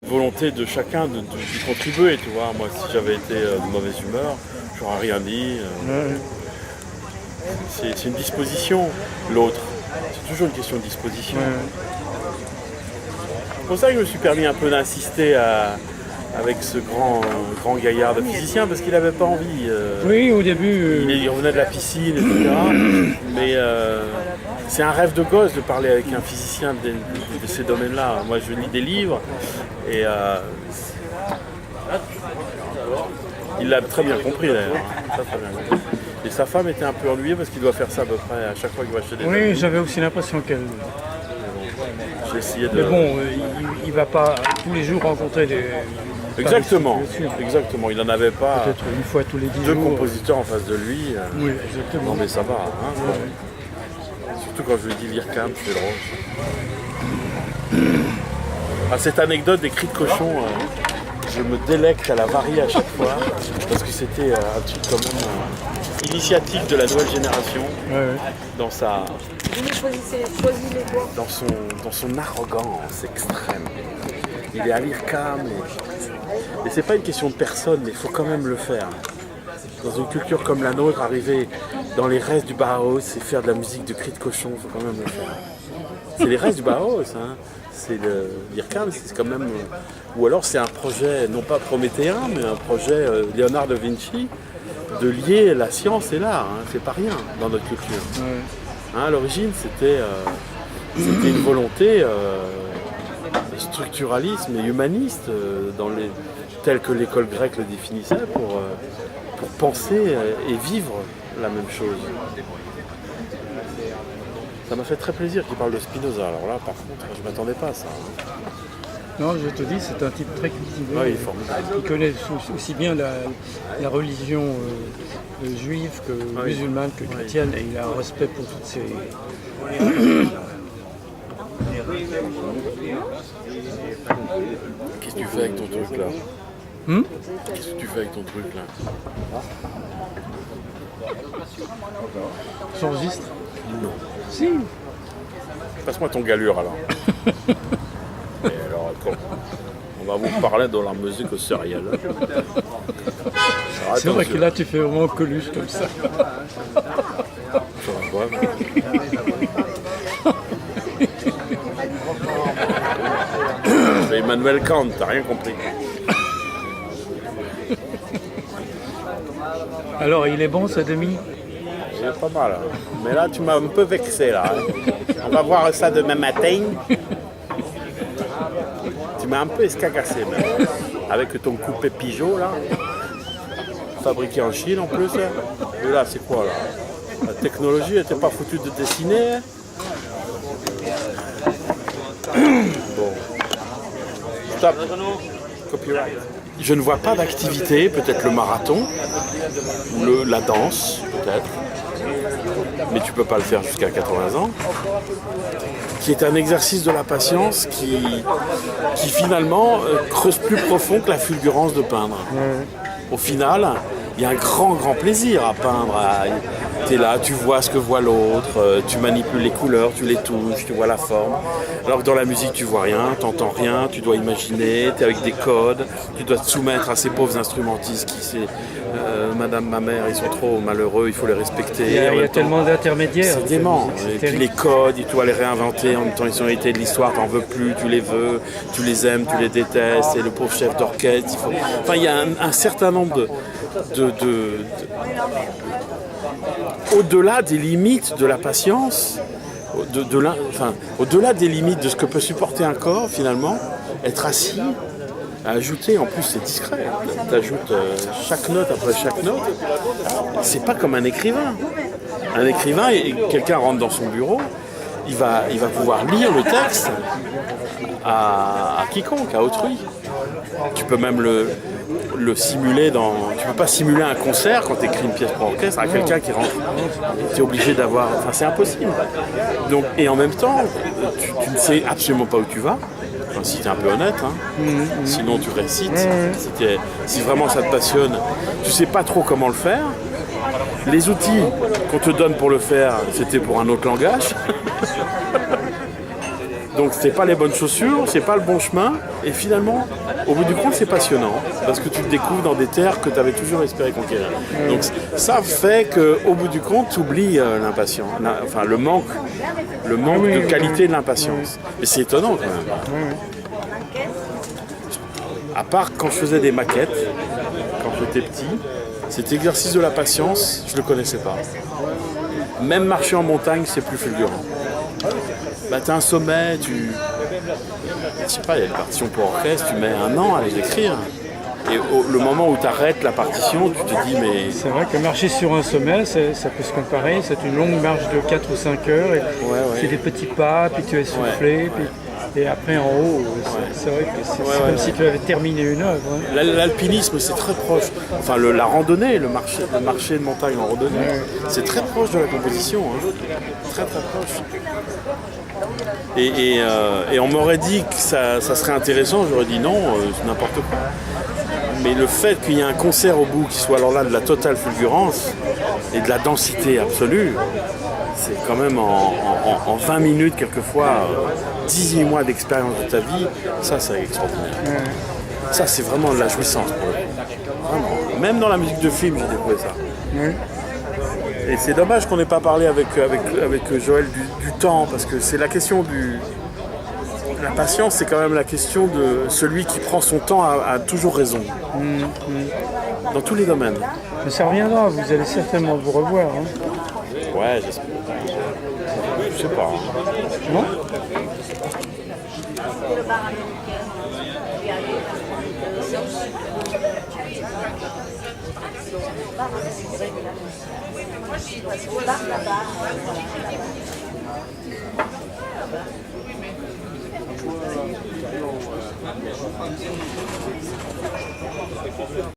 Volonté de chacun d'y contribuer, tu vois. Moi, si j'avais été de mauvaise humeur, j'aurais rien dit. C'est une disposition, l'autre. C'est toujours une question de disposition. C'est pour ça que je me suis permis un peu d'insister avec ce grand gaillard de physicien, parce qu'il n'avait pas envie. Oui, au début. Il revenait de la piscine, etc. Mais c'est un rêve de gosse de parler avec un physicien de ces domaines-là. Moi, je lis des livres et il l'a très bien compris d'ailleurs. Très bien compris. Et sa femme était un peu ennuyée parce qu'il doit faire ça à peu près à chaque fois qu'il va acheter des Oui, amis. j'avais aussi l'impression qu'elle. J'ai essayé de. Mais bon, il va pas tous les jours rencontrer des. Exactement, exactement. Il n'en avait pas. Peut-être une fois tous les 10 deux jours. compositeurs en face de lui. Oui, exactement. Non mais ça va. Hein, surtout quand je lui dis Virkam, c'est drôle. Ah, cette anecdote des cris de cochon, je me délecte à la varier à chaque fois parce que c'était un truc quand même initiatique de la nouvelle génération dans sa dans son arrogance extrême. Il est à l'IRCAM et c'est pas une question de personne, mais il faut quand même le faire. Dans une culture comme la nôtre, arriver dans les restes du Bauhaus et faire de la musique de cris de cochon, il faut quand même le faire. C'est les restes du Bauhaus, hein. C'est l'IRCAM, c'est quand même. Ou alors c'est un projet, non pas prométhéen, mais un projet Léonard de Vinci, de lier la science et l'art. Hein. C'est pas rien dans notre culture. Hein, à l'origine, c'était une volonté structuralisme et humaniste, tel que l'école grecque le définissait, pour penser et vivre la même chose. Ça m'a fait très plaisir qu'il parle de Spinoza. Alors là, par contre, je ne m'attendais pas à ça. Non, je te dis, c'est un type très cultivé. Oui, il est formidable. Il connaît aussi bien la religion juive que musulmane que chrétienne, et il a un respect pour toutes ces... Qu'est-ce que tu fais avec ton truc là Qu'est-ce que tu fais avec ton truc là S'enregistre ? Non. Si. Passe-moi ton galure alors. Et alors, on va vous parler de la musique au sérieux. C'est vrai que là tu fais vraiment Coluche comme ça. C'est Emmanuel Kant, t'as rien compris. Alors il est bon ce demi ? Il est pas mal. Hein. Mais là tu m'as un peu vexé là. Hein. On va voir ça demain matin. Tu m'as un peu escagassé même. Avec ton coupé Pigeot là. Fabriqué en Chine en plus. Et là c'est quoi là? La technologie n'était pas foutue de dessiner. Bon. Stop. Copyright. Je ne vois pas d'activité, peut-être le marathon, ou la danse, peut-être. Mais tu peux pas le faire jusqu'à 80 ans. Qui est un exercice de la patience qui finalement creuse plus profond que la fulgurance de peindre. Au final, il y a un grand plaisir à peindre. Tu es là, tu vois ce que voit l'autre, tu manipules les couleurs, tu les touches, tu vois la forme. Alors que dans la musique, tu vois rien, tu n'entends rien, tu dois imaginer, tu es avec des codes, tu dois te soumettre à ces pauvres instrumentistes qui, madame, ma mère, ils sont trop malheureux, il faut les respecter. Il y a tellement d'intermédiaires. C'est dément. Et puis les codes, tu dois les réinventer, en même temps, ils ont été de l'histoire, tu n'en veux plus, tu les veux, tu les aimes, tu les détestes, et le pauvre chef d'orchestre. Enfin, il y a un certain nombre au-delà des limites de la patience, au-delà des limites de ce que peut supporter un corps, finalement, être assis, à ajouter, en plus c'est discret, tu ajoutes chaque note après chaque note, c'est pas comme un écrivain. Un écrivain, quelqu'un rentre dans son bureau, il va pouvoir lire le texte à quiconque, à autrui. Tu peux même le simuler tu peux pas simuler un concert quand tu écris une pièce pour orchestre à quelqu'un qui rentre. Tu es obligé d'avoir. Enfin, c'est impossible. Donc, et en même temps, tu ne sais absolument pas où tu vas. Enfin, si tu es un peu honnête, hein. Sinon tu récites. Si vraiment ça te passionne, tu sais pas trop comment le faire. Les outils qu'on te donne pour le faire, c'était pour un autre langage. Donc c'est pas les bonnes chaussures, c'est pas le bon chemin, et finalement, au bout du compte, c'est passionnant, parce que tu te découvres dans des terres que tu avais toujours espéré conquérir. Donc ça fait qu'au bout du compte, tu oublies l'impatience, enfin le manque de qualité de l'impatience. Et c'est étonnant quand même. À part quand je faisais des maquettes, quand j'étais petit, cet exercice de la patience, je le connaissais pas. Même marcher en montagne, c'est plus fulgurant. Bah, tu as un sommet, je sais pas, il y a une partition pour orchestre, tu mets 1 an à les écrire. Et le moment où tu arrêtes la partition, tu te dis mais... C'est vrai que marcher sur un sommet, ça peut se comparer, c'est une longue marche de 4 ou 5 heures, et tu fais des petits pas, puis tu es soufflé, et après en haut, c'est vrai que c'est comme si tu avais terminé une œuvre. Hein. L'alpinisme, c'est très proche. Enfin, la randonnée, le marché de montagne en randonnée, c'est très proche de la composition. Hein. Très très proche. Et on m'aurait dit que ça serait intéressant, j'aurais dit non, n'importe quoi. Mais le fait qu'il y ait un concert au bout qui soit alors là de la totale fulgurance et de la densité absolue, c'est quand même en 20 minutes quelquefois, 18 mois d'expérience de ta vie, ça c'est extraordinaire. Ça c'est vraiment de la jouissance pour le coup. Vraiment. Même dans la musique de film, j'ai découvert ça. Et c'est dommage qu'on n'ait pas parlé avec Joël du temps, parce que c'est la question du... La patience, c'est quand même la question de celui qui prend son temps a toujours raison. Dans tous les domaines. Mais ça reviendra, vous allez certainement vous revoir. Hein. Ouais, j'espère. Je sais pas. Non ?